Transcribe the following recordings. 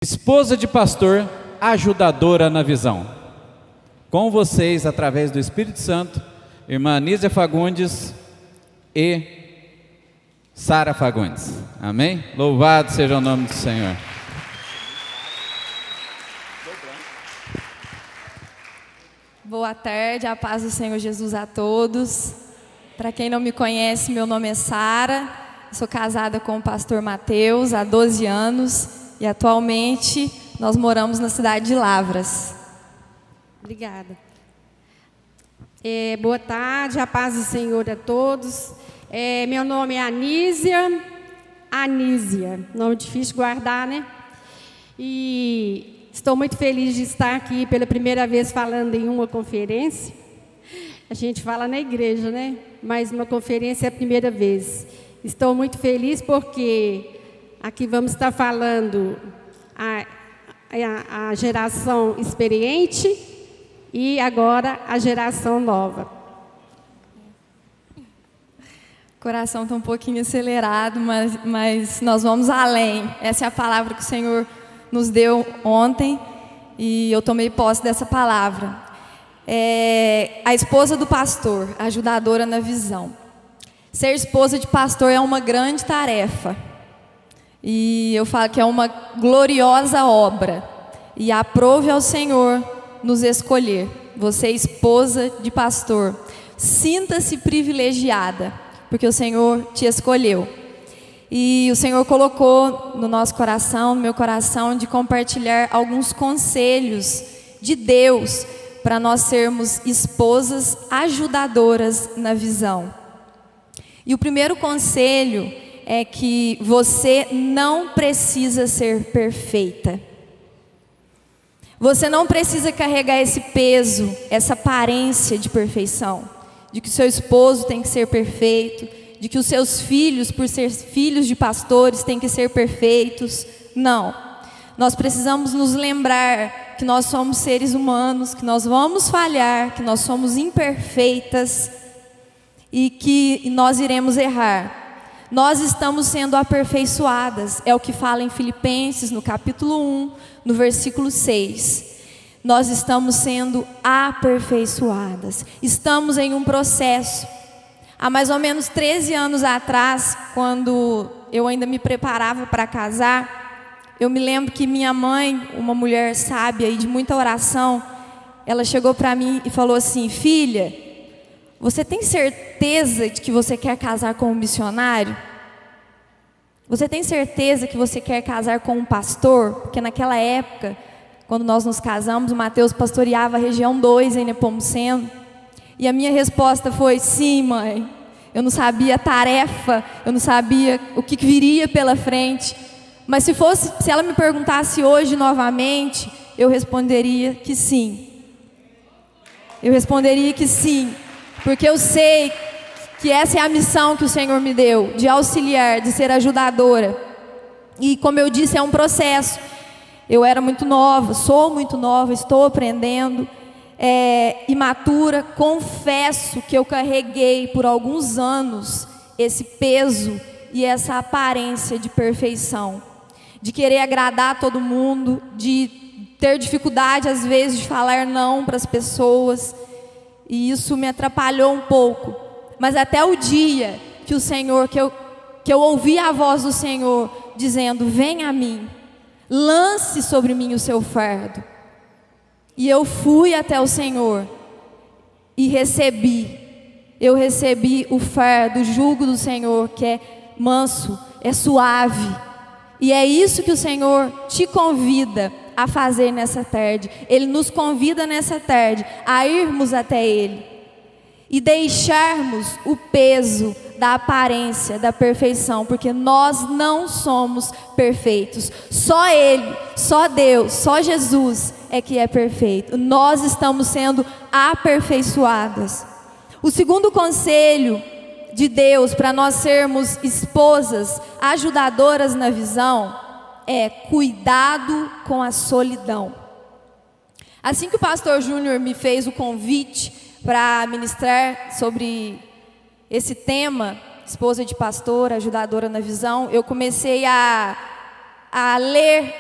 Esposa de pastor, ajudadora na visão. Com vocês, através do Espírito Santo, irmã Anísia Fagundes e Sara Fagundes. Amém? Louvado seja o nome do Senhor. Boa tarde, a paz do Senhor Jesus a todos. Para quem não me conhece, meu nome é Sara, sou casada com o pastor Mateus há 12 anos e atualmente nós moramos na cidade de Lavras. Obrigada. Boa tarde, a paz do Senhor a todos. Meu nome é Anísia, nome difícil de guardar, né? E estou muito feliz de estar aqui pela primeira vez falando em uma conferência. A gente fala na igreja, né? Mas uma conferência é a primeira vez. Estou muito feliz porque aqui vamos estar falando a geração experiente e agora a geração nova. O coração está um pouquinho acelerado, mas nós vamos além. Essa é a palavra que o Senhor nos deu ontem e eu tomei posse dessa palavra. A esposa do pastor, ajudadora na visão. Ser esposa de pastor é uma grande tarefa. E eu falo que é uma gloriosa obra. E aprove ao Senhor nos escolher. Você, esposa de pastor, sinta-se privilegiada, porque o Senhor te escolheu. E o Senhor colocou no nosso coração, no meu coração, de compartilhar alguns conselhos de Deus para nós sermos esposas ajudadoras na visão. E o primeiro conselho é que você não precisa ser perfeita. Você não precisa carregar esse peso, essa aparência de perfeição, de que o seu esposo tem que ser perfeito, de que os seus filhos, por ser filhos de pastores, têm que ser perfeitos. Não. Nós precisamos nos lembrar que nós somos seres humanos, que nós vamos falhar, que nós somos imperfeitas e que nós iremos errar. Nós estamos sendo aperfeiçoadas, é o que fala em Filipenses, no capítulo 1, no versículo 6. Nós estamos sendo aperfeiçoadas, estamos em um processo. Há mais ou menos 13 anos atrás, quando eu ainda me preparava para casar, eu me lembro que minha mãe, uma mulher sábia e de muita oração, ela chegou para mim e falou assim: filha, você tem certeza de que você quer casar com um missionário? Você tem certeza que você quer casar com um pastor? Porque naquela época, quando nós nos casamos, o Mateus pastoreava a região 2 em Nepomuceno. E a minha resposta foi: sim, mãe. Eu não sabia a tarefa, eu não sabia o que viria pela frente. Mas se ela me perguntasse hoje novamente, eu responderia que sim. Eu responderia que sim. Porque eu sei que essa é a missão que o Senhor me deu, de auxiliar, de ser ajudadora. E como eu disse, é um processo. Eu era muito nova, sou muito nova, estou aprendendo, imatura. Confesso que eu carreguei por alguns anos esse peso e essa aparência de perfeição, de querer agradar todo mundo, de ter dificuldade às vezes de falar não para as pessoas. E isso me atrapalhou um pouco. Mas até o dia que o Senhor, que eu ouvi a voz do Senhor dizendo: vem a mim, lance sobre mim o seu fardo. E eu fui até o Senhor e eu recebi o fardo, o jugo do Senhor, que é manso, é suave. E é isso que o Senhor te convida a fazer nessa tarde. Ele nos convida nessa tarde a irmos até Ele e deixarmos o peso da aparência, da perfeição, porque nós não somos perfeitos. Só Ele, só Deus, só Jesus é que é perfeito. Nós estamos sendo aperfeiçoadas. O segundo conselho de Deus para nós sermos esposas ajudadoras na visão é cuidado com a solidão. Assim que o pastor Júnior me fez o convite para ministrar sobre esse tema, esposa de pastor, ajudadora na visão, eu comecei a ler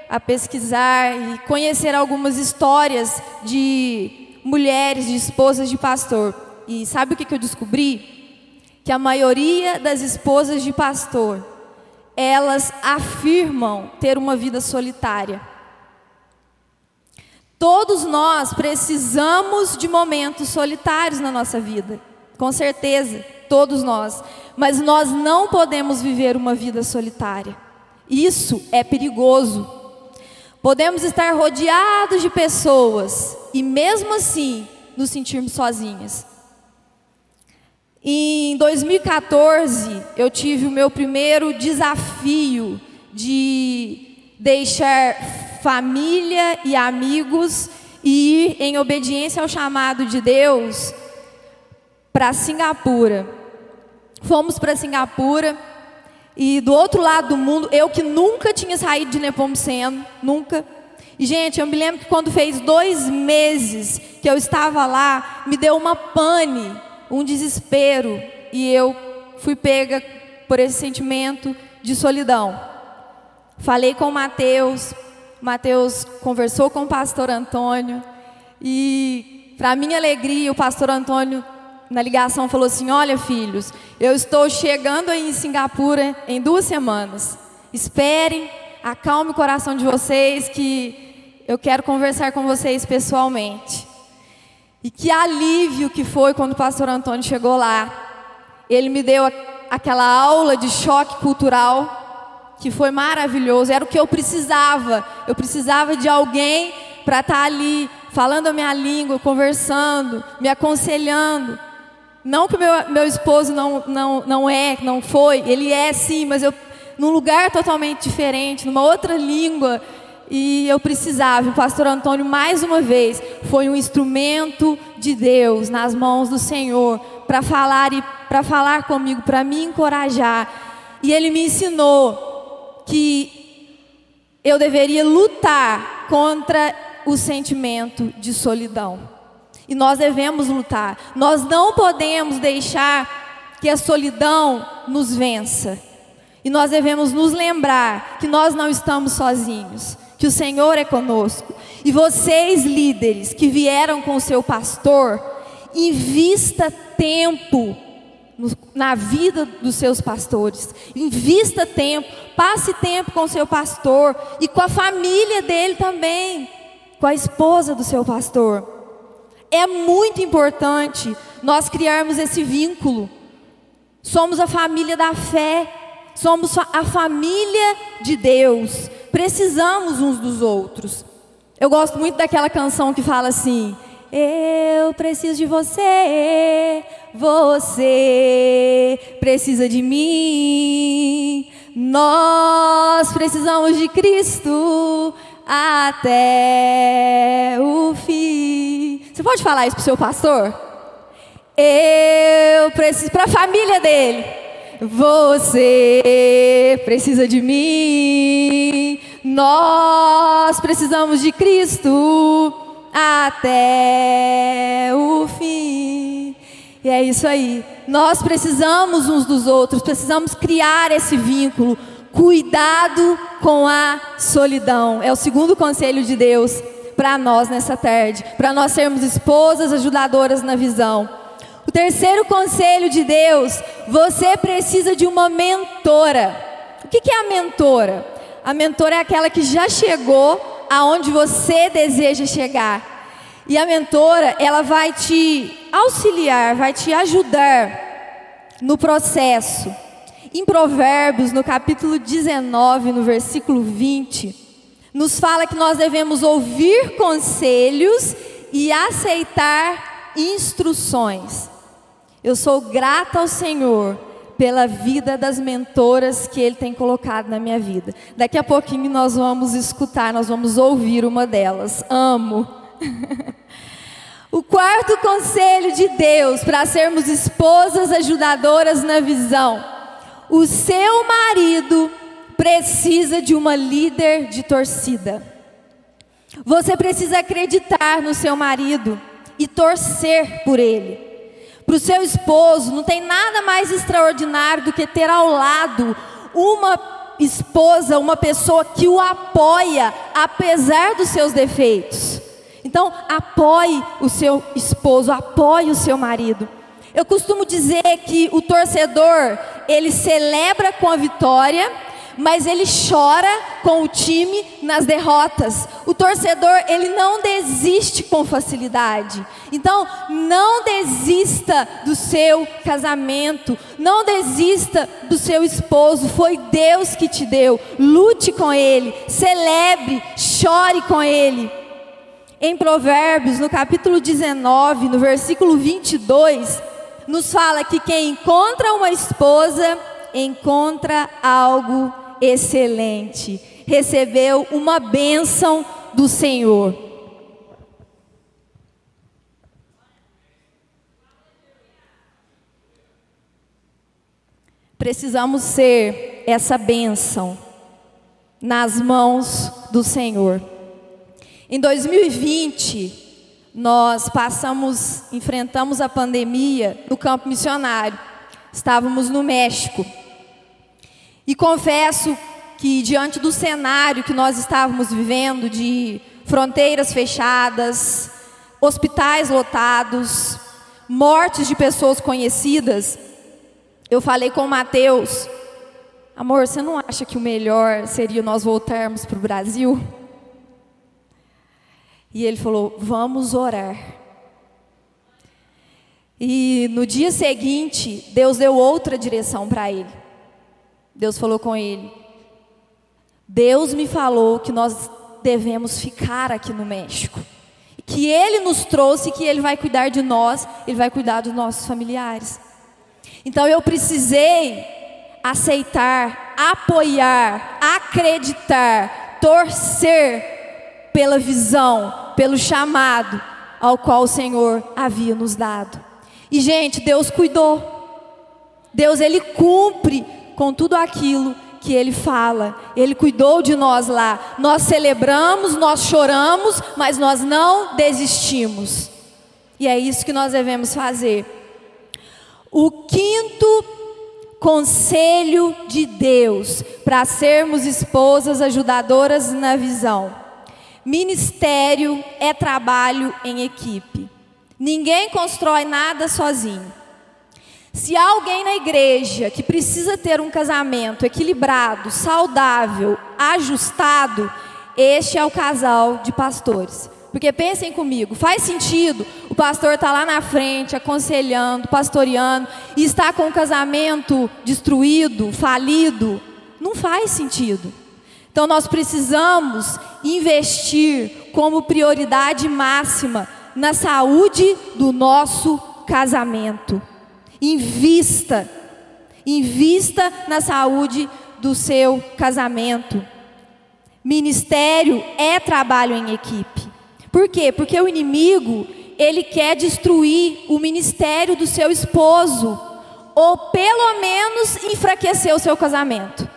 a pesquisar e conhecer algumas histórias de mulheres, de esposas de pastor. E sabe o que eu descobri? Que a maioria das esposas de pastor, elas afirmam ter uma vida solitária. Todos nós precisamos de momentos solitários na nossa vida, com certeza, todos nós. Mas nós não podemos viver uma vida solitária. Isso é perigoso. Podemos estar rodeados de pessoas e mesmo assim nos sentirmos sozinhas. Em 2014, eu tive o meu primeiro desafio de deixar família e amigos e ir em obediência ao chamado de Deus para Singapura. Fomos para Singapura e do outro lado do mundo, eu que nunca tinha saído de Nepomuceno, nunca. E gente, eu me lembro que quando fez 2 meses que eu estava lá, me deu uma pane, um desespero, e eu fui pega por esse sentimento de solidão. Falei com o Mateus conversou com o pastor Antônio, e para minha alegria, o pastor Antônio na ligação falou assim: olha, filhos, eu estou chegando aí em Singapura em 2 semanas, esperem, acalme o coração de vocês, que eu quero conversar com vocês pessoalmente. E que alívio que foi quando o pastor Antônio chegou lá. Ele me deu aquela aula de choque cultural, que foi maravilhoso, era o que eu precisava. Eu precisava de alguém para estar ali, falando a minha língua, conversando, me aconselhando. Não que o meu esposo não foi, ele é sim, mas num lugar totalmente diferente, numa outra língua, e eu precisava. O pastor Antônio, mais uma vez, foi um instrumento de Deus nas mãos do Senhor para falar comigo, para me encorajar. E ele me ensinou que eu deveria lutar contra o sentimento de solidão. E nós devemos lutar. Nós não podemos deixar que a solidão nos vença. E nós devemos nos lembrar que nós não estamos sozinhos, que o Senhor é conosco. E vocês, líderes que vieram com o seu pastor, invista tempo na vida dos seus pastores. Invista tempo, passe tempo com o seu pastor e com a família dele também, com a esposa do seu pastor. É muito importante nós criarmos esse vínculo. Somos a família da fé, somos a família de Deus. Precisamos uns dos outros. Eu gosto muito daquela canção que fala assim: eu preciso de você, você precisa de mim. Nós precisamos de Cristo até o fim. Você pode falar isso para o seu pastor? Eu preciso, para a família dele. Você precisa de mim. Nós precisamos de Cristo até o fim. E é isso aí. Nós precisamos uns dos outros. Precisamos criar esse vínculo. Cuidado com a solidão. É o segundo conselho de Deus para nós nessa tarde. Para nós sermos esposas ajudadoras na visão. O terceiro conselho de Deus: você precisa de uma mentora. O que é a mentora? A mentora é aquela que já chegou aonde você deseja chegar. E a mentora, ela vai te auxiliar, vai te ajudar no processo. Em Provérbios, no capítulo 19, no versículo 20, nos fala que nós devemos ouvir conselhos e aceitar instruções. Eu sou grata ao Senhor pela vida das mentoras que Ele tem colocado na minha vida. Daqui a pouquinho nós vamos escutar, nós vamos ouvir uma delas. Amo. O quarto conselho de Deus para sermos esposas ajudadoras na visão: o seu marido precisa de uma líder de torcida. Você precisa acreditar no seu marido e torcer por ele. Para o seu esposo, não tem nada mais extraordinário do que ter ao lado uma esposa, uma pessoa que o apoia, apesar dos seus defeitos. Então, apoie o seu esposo, apoie o seu marido. Eu costumo dizer que o torcedor, ele celebra com a vitória, mas ele chora com o time nas derrotas. O torcedor, ele não desiste com facilidade. Então, não desista do seu casamento, não desista do seu esposo. Foi Deus que te deu. Lute com ele, celebre, chore com ele. Em Provérbios, no capítulo 19, no versículo 22, nos fala que quem encontra uma esposa, encontra algo excelente, recebeu uma bênção do Senhor. Precisamos ser essa bênção nas mãos do Senhor. Em 2020, nós enfrentamos a pandemia no campo missionário. Estávamos no México. E confesso que diante do cenário que nós estávamos vivendo, de fronteiras fechadas, hospitais lotados, mortes de pessoas conhecidas, eu falei com o Mateus: amor, você não acha que o melhor seria nós voltarmos para o Brasil? E ele falou: vamos orar. E no dia seguinte, Deus deu outra direção para ele. Deus falou com ele: Deus me falou que nós devemos ficar aqui no México, que Ele nos trouxe, que Ele vai cuidar de nós, Ele vai cuidar dos nossos familiares. Então eu precisei aceitar, apoiar, acreditar, torcer pela visão, pelo chamado ao qual o Senhor havia nos dado. E gente, Deus cuidou. Deus, Ele cumpre com tudo aquilo que Ele fala. Ele cuidou de nós lá. Nós celebramos, nós choramos, mas nós não desistimos. E é isso que nós devemos fazer. O quinto conselho de Deus para sermos esposas ajudadoras na visão: ministério é trabalho em equipe. Ninguém constrói nada sozinho. Se há alguém na igreja que precisa ter um casamento equilibrado, saudável, ajustado, este é o casal de pastores. Porque pensem comigo, faz sentido o pastor estar lá na frente, aconselhando, pastoreando, e estar com o casamento destruído, falido? Não faz sentido. Então nós precisamos investir como prioridade máxima na saúde do nosso casamento. Invista na saúde do seu casamento. Ministério é trabalho em equipe. Por quê? Porque o inimigo, ele quer destruir o ministério do seu esposo, ou pelo menos enfraquecer o seu casamento.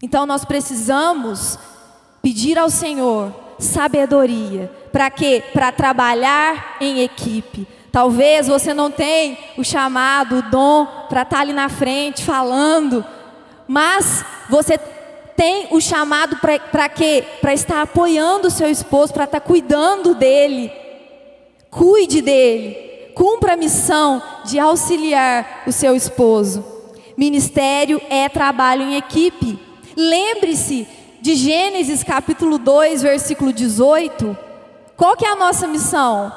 Então nós precisamos pedir ao Senhor sabedoria. Para quê? Para trabalhar em equipe. Talvez você não tenha o chamado, o dom para estar ali na frente falando, mas você tem o chamado para quê? Para estar apoiando o seu esposo, para estar cuidando dele. Cuide dele. Cumpra a missão de auxiliar o seu esposo. Ministério é trabalho em equipe. Lembre-se de Gênesis capítulo 2, versículo 18. Qual que é a nossa missão?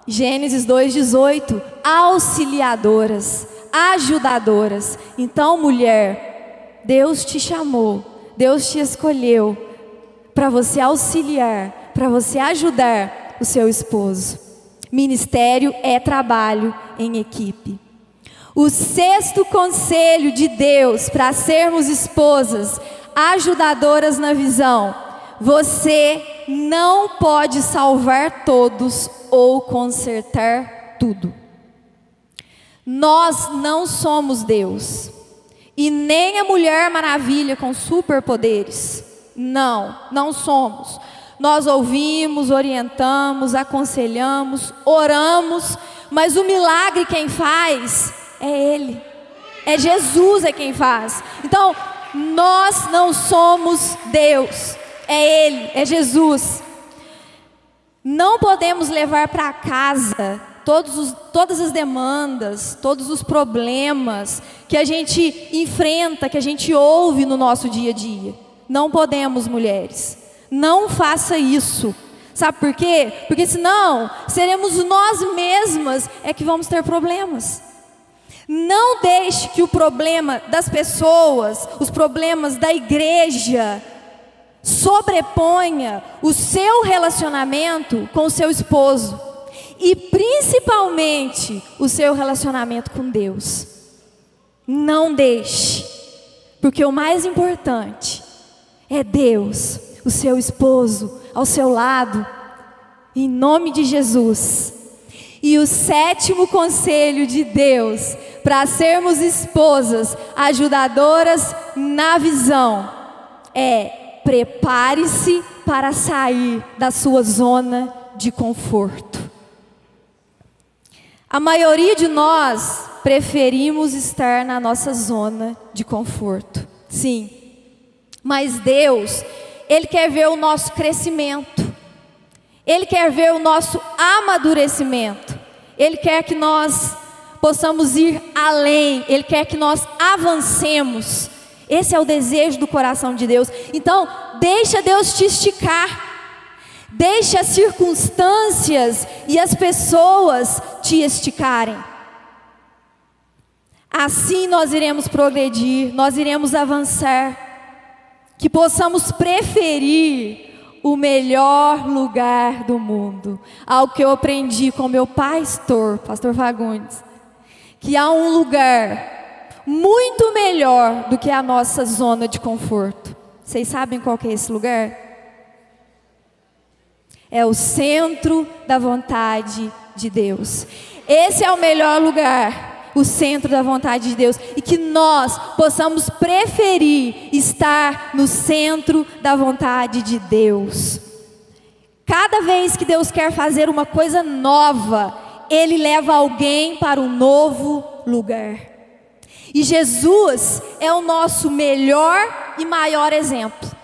Gênesis 2:18, auxiliadoras, ajudadoras. Então, mulher, Deus te chamou, Deus te escolheu para você auxiliar, para você ajudar o seu esposo. Ministério é trabalho em equipe. O sexto conselho de Deus para sermos esposas ajudadoras na visão: você não pode salvar todos ou consertar tudo. Nós não somos Deus, e nem a Mulher Maravilha com superpoderes. Não somos. Nós ouvimos, orientamos, aconselhamos, oramos, mas o milagre quem faz é Ele. É Jesus quem faz. Então, Nós não somos Deus, é Ele, é Jesus. Não podemos levar para casa todas as demandas, todos os problemas que a gente enfrenta, que a gente ouve no nosso dia a dia. Não podemos, mulheres. Não faça isso. Sabe por quê? Porque senão seremos nós mesmas que vamos ter problemas. Não deixe que o problema das pessoas, os problemas da igreja, sobreponha o seu relacionamento com o seu esposo. E principalmente o seu relacionamento com Deus. Não deixe. Porque o mais importante é Deus, o seu esposo, ao seu lado. Em nome de Jesus. E o 7º conselho de Deus para sermos esposas ajudadoras na visão é: prepare-se para sair da sua zona de conforto. A maioria de nós preferimos estar na nossa zona de conforto. Sim. Mas Deus, Ele quer ver o nosso crescimento. Ele quer ver o nosso amadurecimento. Ele quer que nós possamos ir além. Ele quer que nós avancemos. Esse é o desejo do coração de Deus. Então, deixa Deus te esticar. Deixa as circunstâncias e as pessoas te esticarem. Assim nós iremos progredir, nós iremos avançar. Que possamos preferir o melhor lugar do mundo. Algo que eu aprendi com meu pastor Fagundes. Que há um lugar muito melhor do que a nossa zona de conforto. Vocês sabem qual que é esse lugar? É o centro da vontade de Deus. Esse é o melhor lugar, o centro da vontade de Deus. E que nós possamos preferir estar no centro da vontade de Deus. Cada vez que Deus quer fazer uma coisa nova, Ele leva alguém para um novo lugar. E Jesus é o nosso melhor e maior exemplo.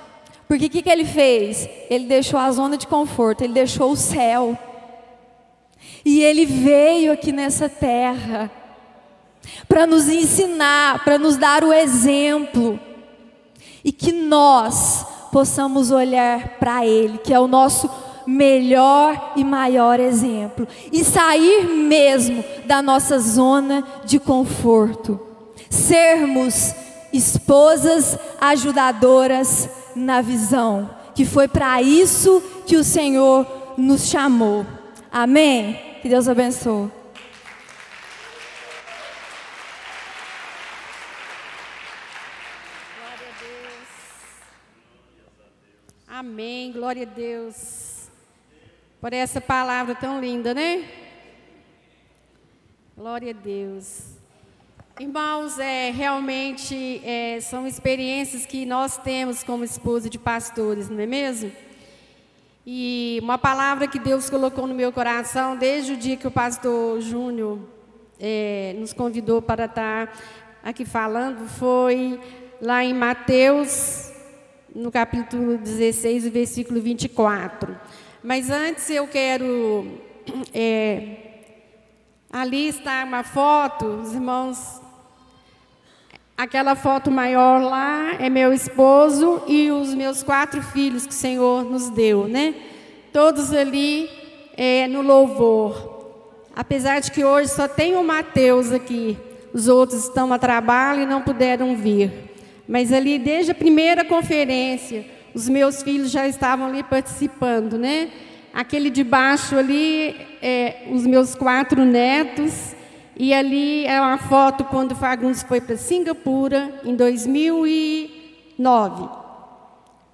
Porque o que Ele fez? Ele deixou a zona de conforto, Ele deixou o céu. E Ele veio aqui nessa terra para nos ensinar, para nos dar o exemplo. E que nós possamos olhar para Ele, que é o nosso melhor e maior exemplo. E sair mesmo da nossa zona de conforto. Sermos esposas ajudadoras na visão, que foi para isso que o Senhor nos chamou. Amém? Que Deus abençoe. Glória a Deus. Amém, glória a Deus. Por essa palavra tão linda, né? Glória a Deus. Irmãos, realmente são experiências que nós temos como esposa de pastores, não é mesmo? E uma palavra que Deus colocou no meu coração desde o dia que o pastor Júnior nos convidou para estar aqui falando foi lá em Mateus, no capítulo 16, o versículo 24. Mas antes eu quero... ali está uma foto, os irmãos... Aquela foto maior lá é meu esposo e os meus 4 filhos que o Senhor nos deu, né? Todos ali no louvor. Apesar de que hoje só tem o Mateus aqui. Os outros estão a trabalho e não puderam vir. Mas ali, desde a primeira conferência, os meus filhos já estavam ali participando, né? Aquele de baixo ali, os meus 4 netos... E ali é uma foto quando o Fagundes foi para Singapura, em 2009.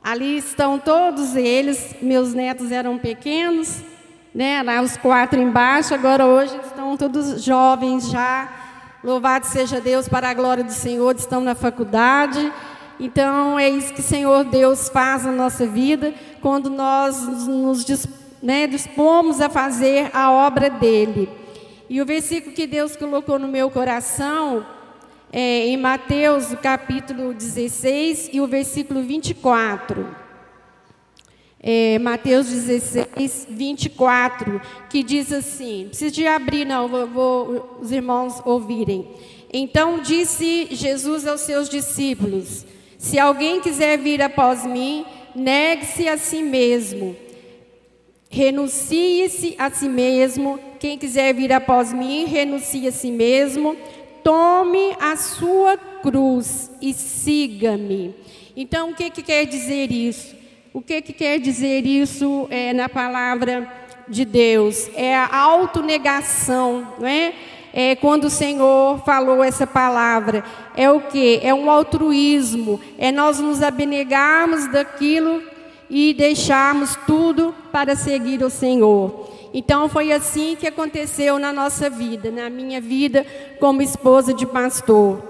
Ali estão todos eles, meus netos eram pequenos, né? Lá os 4 embaixo, agora hoje estão todos jovens já. Louvado seja Deus, para a glória do Senhor, estão na faculdade. Então é isso que o Senhor Deus faz na nossa vida, quando nós nos dispomos a fazer a obra dEle. E o versículo que Deus colocou no meu coração em Mateus, o capítulo 16 e o versículo 24. Mateus 16, 24, que diz assim, não precisa de abrir não, vou os irmãos ouvirem. Então disse Jesus aos seus discípulos: se alguém quiser vir após mim, negue-se a si mesmo, renuncie-se a si mesmo. Quem quiser vir após mim, renuncie a si mesmo, tome a sua cruz e siga-me. Então, o que quer dizer isso? O que quer dizer isso na palavra de Deus? É a autonegação, não é? Quando o Senhor falou essa palavra, é o quê? É um altruísmo, é nós nos abnegarmos daquilo e deixarmos tudo para seguir o Senhor. Então foi assim que aconteceu na nossa vida, na minha vida como esposa de pastor.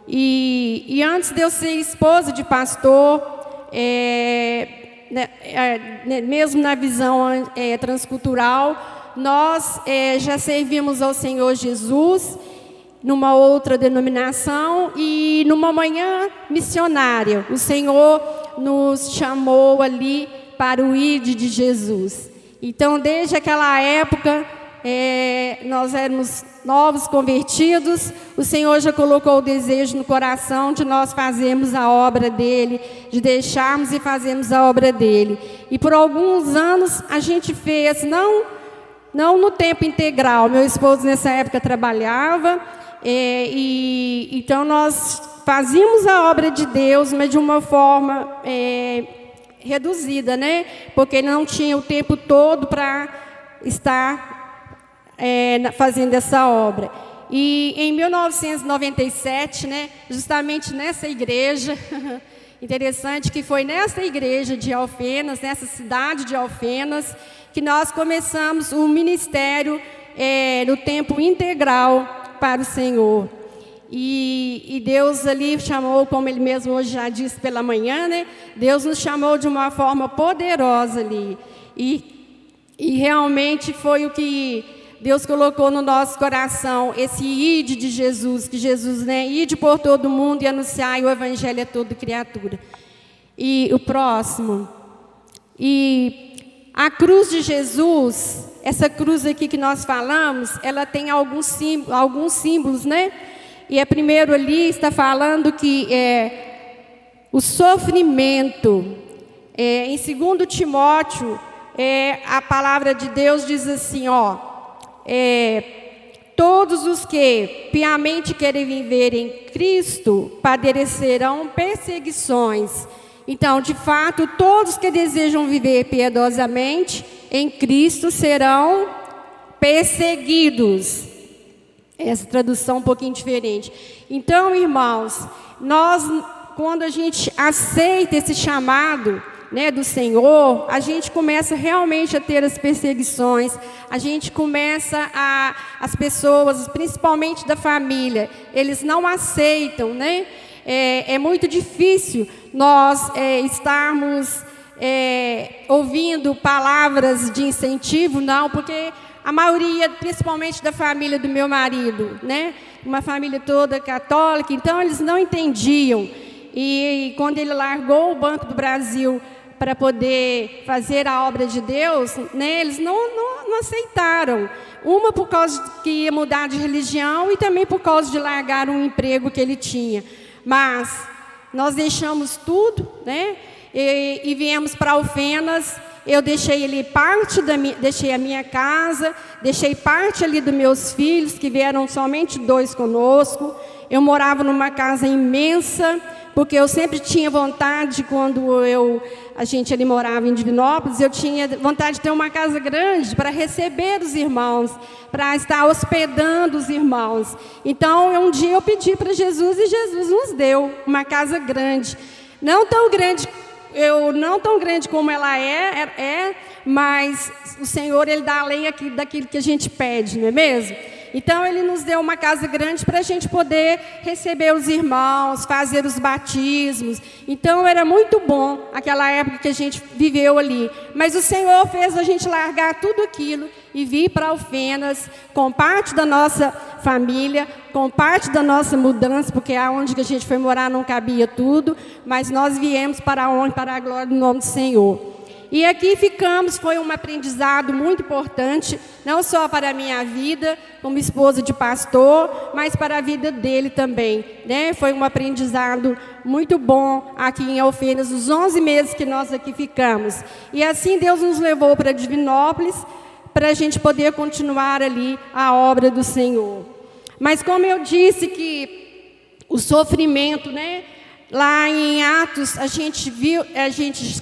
E antes de eu ser esposa de pastor, mesmo na visão transcultural, nós já servimos ao Senhor Jesus numa outra denominação e numa manhã missionária. O Senhor nos chamou ali para o ID de Jesus. Então, desde aquela época, nós éramos novos convertidos, o Senhor já colocou o desejo no coração de nós fazermos a obra dEle, de deixarmos e fazermos a obra dEle. E por alguns anos a gente fez, não no tempo integral, meu esposo nessa época trabalhava, então nós fazíamos a obra de Deus, mas de uma forma reduzida, né? Porque não tinha o tempo todo para estar fazendo essa obra. E em 1997, né, justamente nessa igreja, interessante que foi nessa igreja de Alfenas, nessa cidade de Alfenas, que nós começamos o ministério no tempo integral para o Senhor. E Deus ali chamou, como Ele mesmo hoje já disse pela manhã, né? Deus nos chamou de uma forma poderosa ali. E realmente foi o que Deus colocou no nosso coração, esse ide de Jesus, que Jesus, né? Ide por todo mundo e anunciar o evangelho a toda criatura. E o próximo. E a cruz de Jesus, essa cruz aqui que nós falamos, ela tem alguns símbolos, né? E primeiro ali está falando que o sofrimento. Em 2 Timóteo, a palavra de Deus diz assim, todos os que piamente querem viver em Cristo padecerão perseguições. Então, de fato, todos que desejam viver piedosamente em Cristo serão perseguidos. Essa tradução um pouquinho diferente. Então, irmãos, quando a gente aceita esse chamado, né, do Senhor, a gente começa realmente a ter as perseguições, a gente começa as pessoas, principalmente da família, eles não aceitam, né? É muito difícil nós estarmos ouvindo palavras de incentivo, não, porque a maioria, principalmente da família do meu marido, né? Uma família toda católica, então eles não entendiam. E quando ele largou o Banco do Brasil para poder fazer a obra de Deus, né, eles não aceitaram. Uma por causa que ia mudar de religião e também por causa de largar um emprego que ele tinha. Mas nós deixamos tudo, né? E viemos para Alfenas. Eu deixei ali deixei a minha casa, deixei parte ali dos meus filhos, que vieram somente 2 conosco. Eu morava numa casa imensa, porque eu sempre tinha vontade, quando a gente ali morava em Divinópolis, eu tinha vontade de ter uma casa grande para receber os irmãos, para estar hospedando os irmãos. Então, um dia eu pedi para Jesus e Jesus nos deu uma casa grande. Não tão grande como ela é, mas o Senhor, Ele dá além daquilo que a gente pede, não é mesmo? Então, Ele nos deu uma casa grande para a gente poder receber os irmãos, fazer os batismos. Então, era muito bom aquela época que a gente viveu ali. Mas o Senhor fez a gente largar tudo aquilo e vir para Alfenas, com parte da nossa família, com parte da nossa mudança, porque aonde que a gente foi morar não cabia tudo, mas nós viemos para onde? Para a glória do nome do Senhor. E aqui ficamos, foi um aprendizado muito importante, não só para a minha vida, como esposa de pastor, mas para a vida dele também, né? Foi um aprendizado muito bom aqui em Alfenas, os 11 meses que nós aqui ficamos. E assim Deus nos levou para Divinópolis, para a gente poder continuar ali a obra do Senhor. Mas como eu disse que o sofrimento, né? Lá em Atos, a gente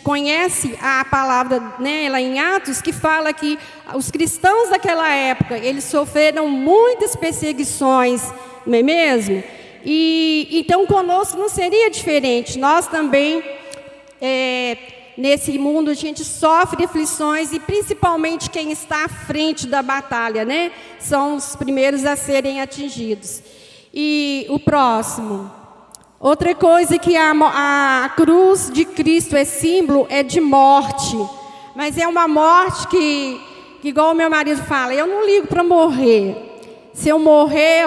conhece a palavra, né, lá em Atos, que fala que os cristãos daquela época, eles sofreram muitas perseguições, não é mesmo? E então conosco não seria diferente. Nós também, nesse mundo, a gente sofre aflições, e principalmente quem está à frente da batalha, né? São os primeiros a serem atingidos. E o próximo. Outra coisa que a cruz de Cristo é símbolo é de morte. Mas é uma morte que igual o meu marido fala, eu não ligo para morrer. Se eu morrer,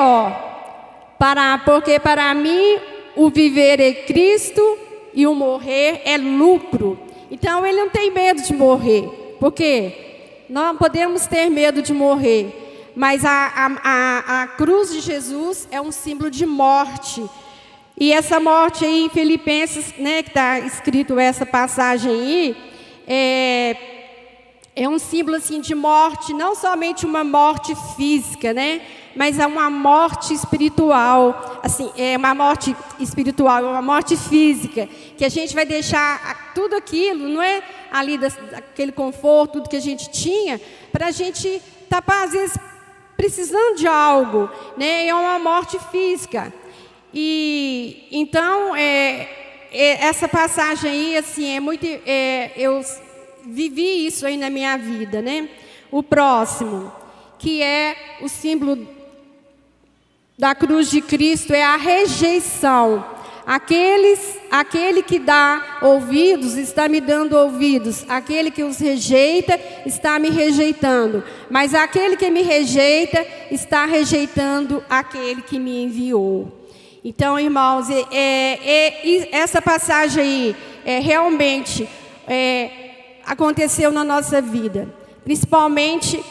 porque para mim o viver é Cristo e o morrer é lucro. Então ele não tem medo de morrer. Por quê? Não podemos ter medo de morrer. Mas a cruz de Jesus é um símbolo de morte. E essa morte aí em Filipenses, né, que está escrito essa passagem aí, é um símbolo assim de morte, não somente uma morte física, né, mas é uma morte espiritual, assim, é uma morte espiritual, é uma morte física, que a gente vai deixar tudo aquilo, não é ali aquele conforto, tudo que a gente tinha, para a gente estar, às vezes, precisando de algo, né, é uma morte física. E então essa passagem aí assim eu vivi isso aí na minha vida, né? O próximo, que é o símbolo da cruz de Cristo, é a rejeição. Aquele que dá ouvidos está me dando ouvidos, aquele que os rejeita está me rejeitando, mas aquele que me rejeita está rejeitando aquele que me enviou. Então, irmãos, essa passagem aí realmente aconteceu na nossa vida, principalmente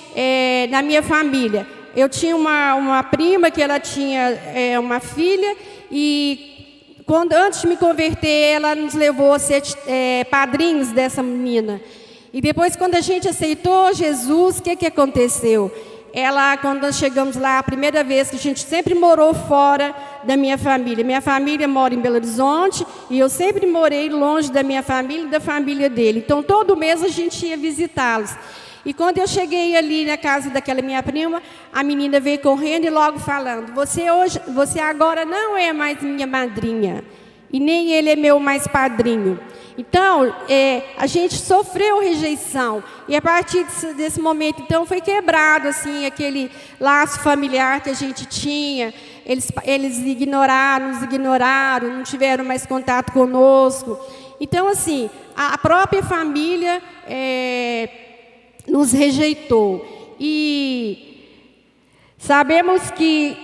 na minha família. Eu tinha uma prima que ela tinha uma filha, e antes de me converter, ela nos levou a ser padrinhos dessa menina. E depois, quando a gente aceitou Jesus, o que aconteceu? Quando nós chegamos lá, a primeira vez que a gente sempre morou fora da minha família. Minha família mora em Belo Horizonte e eu sempre morei longe da minha família e da família dele. Então, todo mês a gente ia visitá-los. E quando eu cheguei ali na casa daquela minha prima, a menina veio correndo e logo falando, você agora não é mais minha madrinha e nem ele é meu mais padrinho. Então, a gente sofreu rejeição. E a partir desse momento, então, foi quebrado assim, aquele laço familiar que a gente tinha. Eles nos ignoraram, não tiveram mais contato conosco. Então, assim, a própria família nos rejeitou. E sabemos que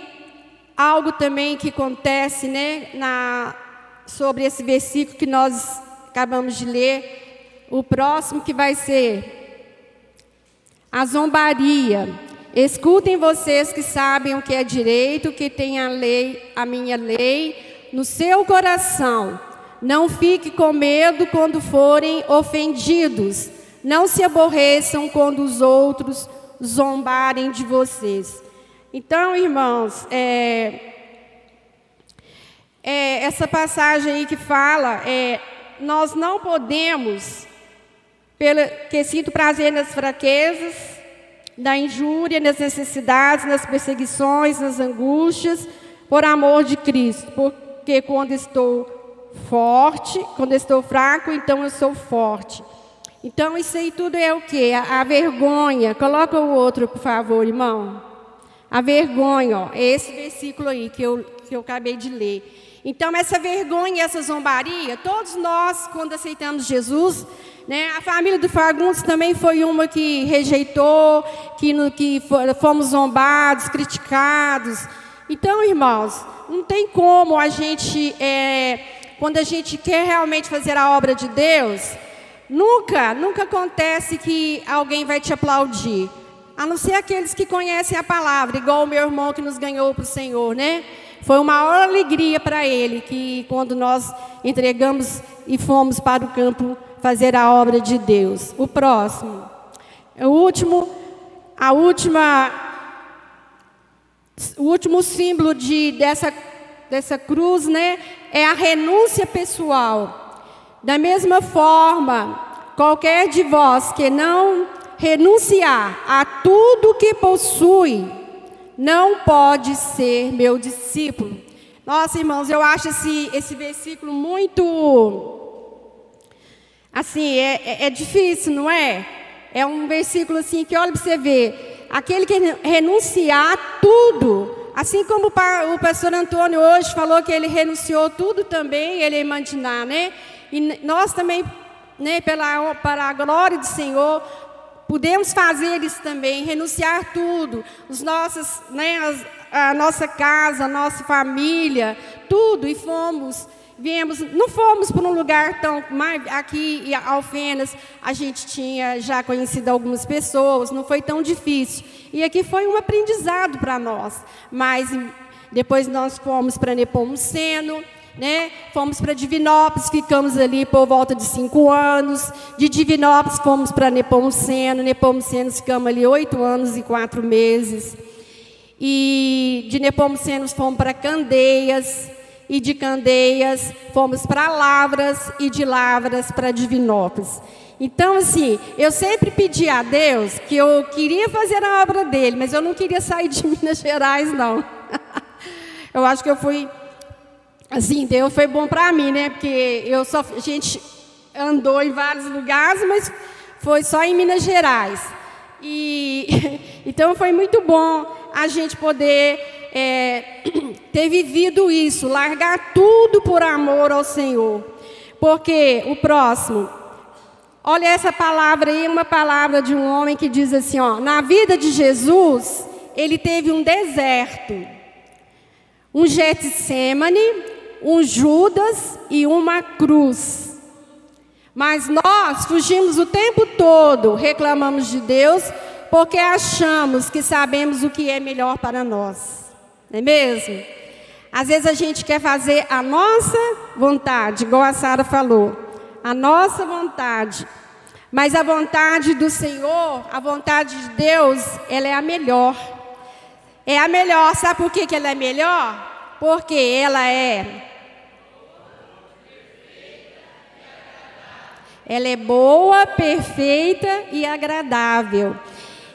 algo também que acontece, né, sobre esse versículo que nós acabamos de ler, o próximo que vai ser a zombaria. Escutem vocês que sabem o que é direito, que tem a minha lei no seu coração. Não fique com medo quando forem ofendidos. Não se aborreçam quando os outros zombarem de vocês. Então, irmãos, essa passagem aí que fala, nós não podemos, que sinto prazer nas fraquezas, na injúria, nas necessidades, nas perseguições, nas angústias, por amor de Cristo. Porque quando estou forte, quando estou fraco, então eu sou forte. Então isso aí tudo é o quê? A vergonha. Coloca o outro, por favor, irmão. A vergonha, ó, é esse versículo aí que eu acabei de ler. Então, essa vergonha e essa zombaria, todos nós, quando aceitamos Jesus, né, a família do Fagundes também foi uma que rejeitou, que fomos zombados, criticados. Então, irmãos, não tem como a gente, quando a gente quer realmente fazer a obra de Deus, nunca acontece que alguém vai te aplaudir. A não ser aqueles que conhecem a palavra, igual o meu irmão que nos ganhou para o Senhor, né? Foi uma maior alegria para ele, que quando nós entregamos e fomos para o campo fazer a obra de Deus. O próximo, o último símbolo dessa cruz, né? É a renúncia pessoal. Da mesma forma, qualquer de vós que não renunciar a tudo que possui, não pode ser meu discípulo. Nossa, irmãos, eu acho esse versículo muito, assim, é difícil, não é? É um versículo assim que, olha para você ver, aquele que renunciar a tudo, assim como o pastor Antônio hoje falou que ele renunciou tudo também, ele imaginar, né? E nós também, né, para a glória do Senhor, podemos fazer isso também, renunciar tudo, a nossa casa, a nossa família, tudo, e não fomos para um lugar tão, aqui em Alfenas, a gente tinha já conhecido algumas pessoas, não foi tão difícil, e aqui foi um aprendizado para nós, mas depois nós fomos para Nepomuceno, né? Fomos para Divinópolis, ficamos ali por volta de 5 anos. De Divinópolis fomos para Nepomuceno ficamos ali 8 anos e 4 meses. E de Nepomuceno fomos para Candeias, e de Candeias fomos para Lavras, e de Lavras para Divinópolis. Então, assim, eu sempre pedi a Deus que eu queria fazer a obra dele, mas eu não queria sair de Minas Gerais, não. Eu acho que eu fui... Assim, Deus foi bom para mim, né? Porque a gente andou em vários lugares, mas foi só em Minas Gerais. Então foi muito bom a gente poder ter vivido isso, largar tudo por amor ao Senhor. Porque o próximo, olha essa palavra aí, uma palavra de um homem que diz assim, ó, na vida de Jesus, ele teve um deserto, um Getsêmani, um Judas e uma cruz. Mas nós fugimos o tempo todo, reclamamos de Deus, porque achamos que sabemos o que é melhor para nós. Não é mesmo? Às vezes a gente quer fazer a nossa vontade, igual a Sara falou, a nossa vontade. Mas a vontade do Senhor, a vontade de Deus, ela é a melhor. É a melhor. Sabe por que ela é melhor? Porque ela é boa, perfeita e agradável.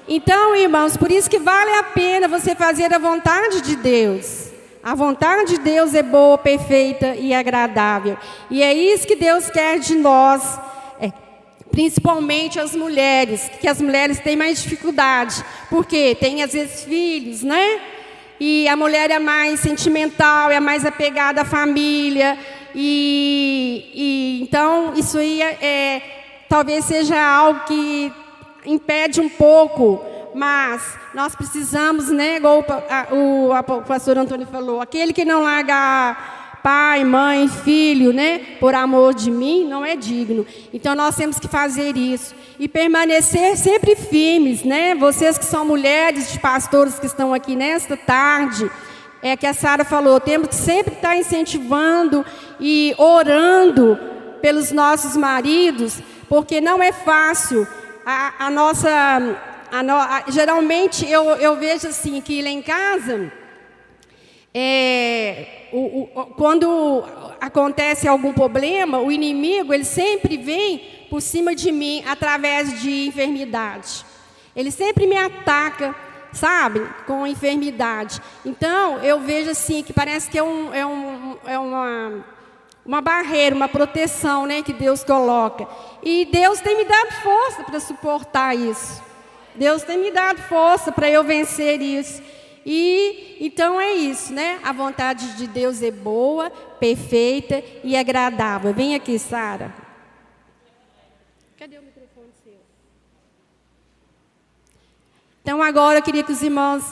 Então, irmãos, por isso que vale a pena você fazer a vontade de Deus. A vontade de Deus é boa, perfeita e agradável. E é isso que Deus quer de nós, principalmente as mulheres, que as mulheres têm mais dificuldade, porque tem às vezes filhos, né? E a mulher é mais sentimental, é mais apegada à família. Então, isso aí talvez seja algo que impede um pouco, mas nós precisamos, né, igual o pastor Antônio falou, aquele que não larga pai, mãe, filho, né, por amor de mim, não é digno. Então, nós temos que fazer isso e permanecer sempre firmes, né? Vocês que são mulheres de pastores que estão aqui nesta tarde, que a Sara falou, temos que sempre estar incentivando e orando pelos nossos maridos, porque não é fácil. Geralmente eu vejo assim que lá em casa, quando acontece algum problema, o inimigo ele sempre vem por cima de mim através de enfermidade. Ele sempre me ataca, sabe, com enfermidade. Então eu vejo assim que parece que uma barreira, uma proteção, né, que Deus coloca. E Deus tem me dado força para suportar isso. Deus tem me dado força para eu vencer isso. E então é isso, né? A vontade de Deus é boa, perfeita e agradável. Vem aqui, Sara. Cadê o microfone seu? Então agora eu queria que os irmãos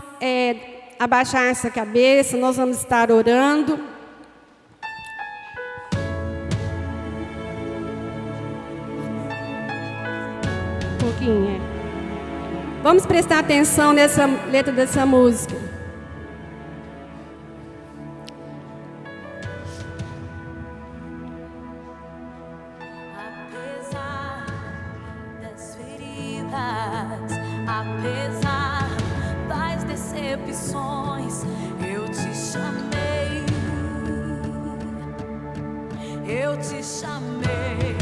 abaixassem a cabeça, nós vamos estar orando. Um pouquinho, Vamos prestar atenção nessa letra dessa música. Apesar das feridas, apesar das decepções, eu te chamei. Eu te chamei.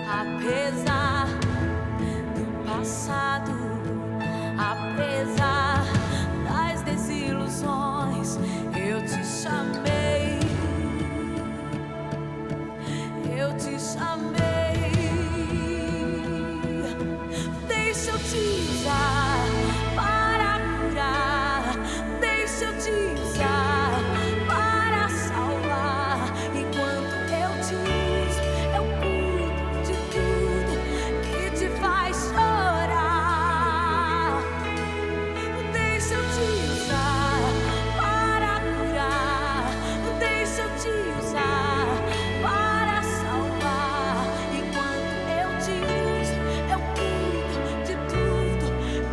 Apesar passado, apesar das desilusões, eu te chamei, eu te chamei. Deixa eu te usar para curar, deixa eu te usar para salvar. Enquanto eu te uso, eu cuido de tudo que te faz chorar. Deixa eu te usar para curar, deixa eu te usar para salvar. Enquanto eu te uso, eu cuido de tudo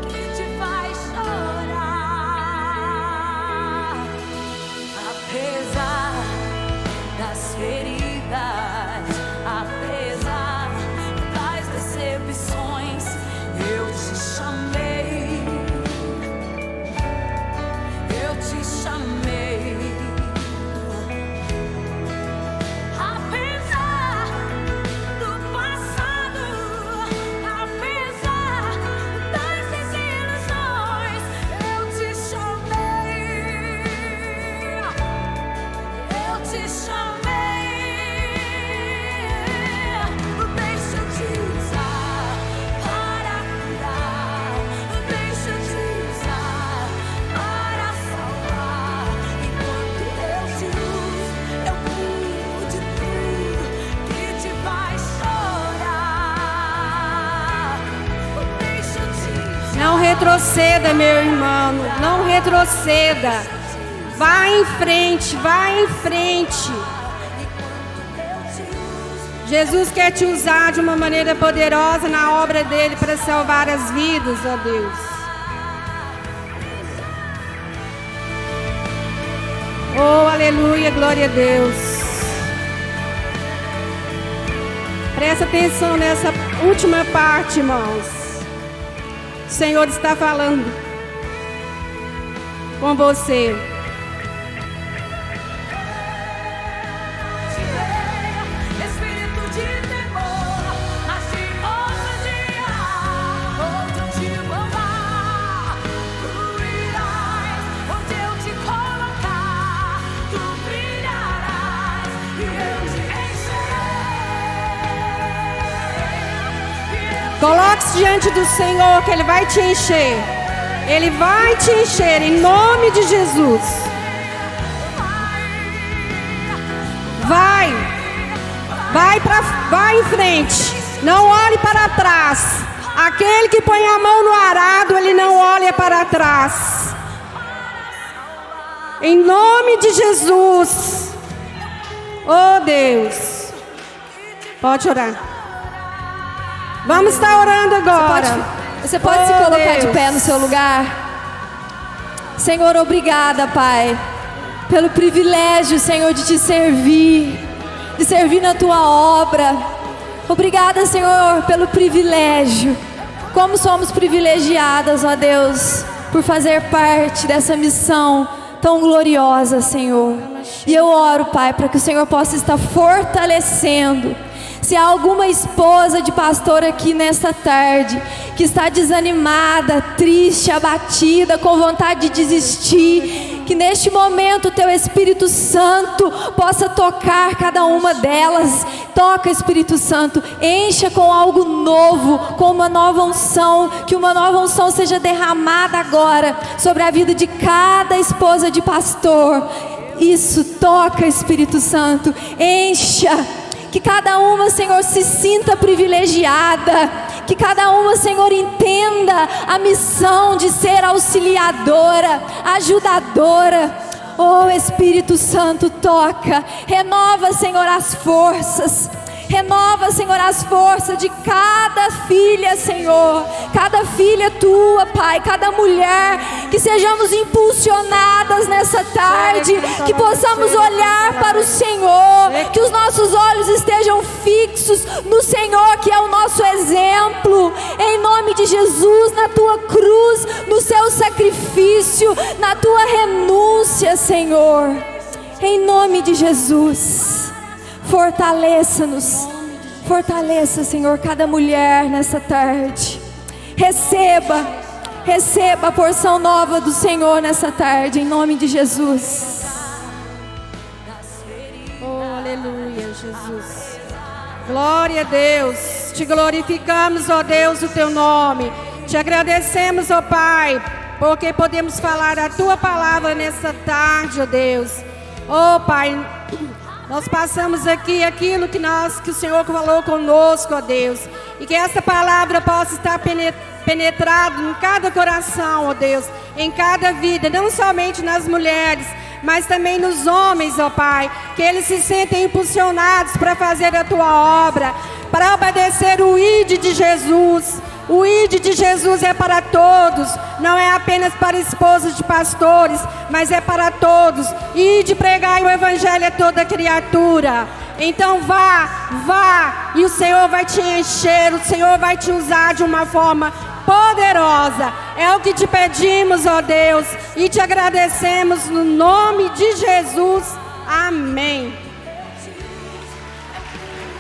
que te faz chorar. Apesar das feridas, apesar das decepções, eu te chamei, eu te chamei. Apesar do passado, apesar das desilusões, eu te chamei, eu te chamei. Deixa eu te usar para curar, deixa eu te usar para salvar. Enquanto eu te uso, eu cuido de tudo que te faz chorar. Deixa eu te usar. Não retroceda, meu irmão, não retroceda. Vai em frente, vai em frente. Jesus quer te usar de uma maneira poderosa na obra dele para salvar as vidas, ó Deus. Oh, aleluia, glória a Deus. Presta atenção nessa última parte, irmãos. O Senhor está falando com você. Espírito de temor, mas de ousadia, onde eu te levar, tu irás, onde eu te colocar, tu brilharás e eu te encherei. Coloque-se diante do Senhor que Ele vai te encher. Ele vai te encher em nome de Jesus. Vai em frente. Não olhe para trás. Aquele que põe a mão no arado, ele não olha para trás. Em nome de Jesus. Oh Deus. Pode orar. Vamos estar orando agora. Você pode se colocar de pé no seu lugar? Senhor, obrigada, Pai, pelo privilégio, Senhor, de te servir, de servir na tua obra. Obrigada, Senhor, pelo privilégio. Como somos privilegiadas, ó Deus, por fazer parte dessa missão tão gloriosa, Senhor. E eu oro, Pai, para que o Senhor possa estar fortalecendo. Se há alguma esposa de pastor aqui nesta tarde que está desanimada, triste, abatida, com vontade de desistir, que neste momento o Teu Espírito Santo possa tocar cada uma delas, Toca, Espírito Santo, encha com algo novo, com uma nova unção, que uma nova unção seja derramada agora sobre a vida de cada esposa de pastor. Isso, toca, Espírito Santo, encha, que cada uma, Senhor, se sinta privilegiada, que cada uma, Senhor, entenda a missão de ser auxiliadora, ajudadora. Oh, Espírito Santo, toca, renova, Senhor, as forças. Renova, Senhor, as forças de cada filha, Senhor. Cada filha tua, Pai, cada mulher. Que sejamos impulsionadas nessa tarde. Que possamos olhar para o Senhor. Que os nossos olhos estejam fixos no Senhor, que é o nosso exemplo. Em nome de Jesus, na tua cruz, no seu sacrifício, na tua renúncia, Senhor. Em nome de Jesus. Fortaleça-nos, fortaleça, Senhor, cada mulher nessa tarde. Receba a porção nova do Senhor nessa tarde, em nome de Jesus. Oh, aleluia, Jesus. Glória a Deus. Te glorificamos, ó Deus, o teu nome. Te agradecemos, ó Pai, porque podemos falar a tua palavra nessa tarde, ó Deus. Ó Pai, nós passamos aqui aquilo que o Senhor falou conosco, ó Deus. E que essa palavra possa estar penetrada em cada coração, ó Deus. Em cada vida, não somente nas mulheres, mas também nos homens, ó Pai. Que eles se sentem impulsionados para fazer a tua obra, para obedecer o ID de Jesus. O ID de Jesus é para todos, não é apenas para esposas de pastores, mas é para todos. Ide pregar o evangelho a toda criatura. Então vá, e o Senhor vai te encher, o Senhor vai te usar de uma forma poderosa. É o que te pedimos, ó Deus, e te agradecemos no nome de Jesus. Amém.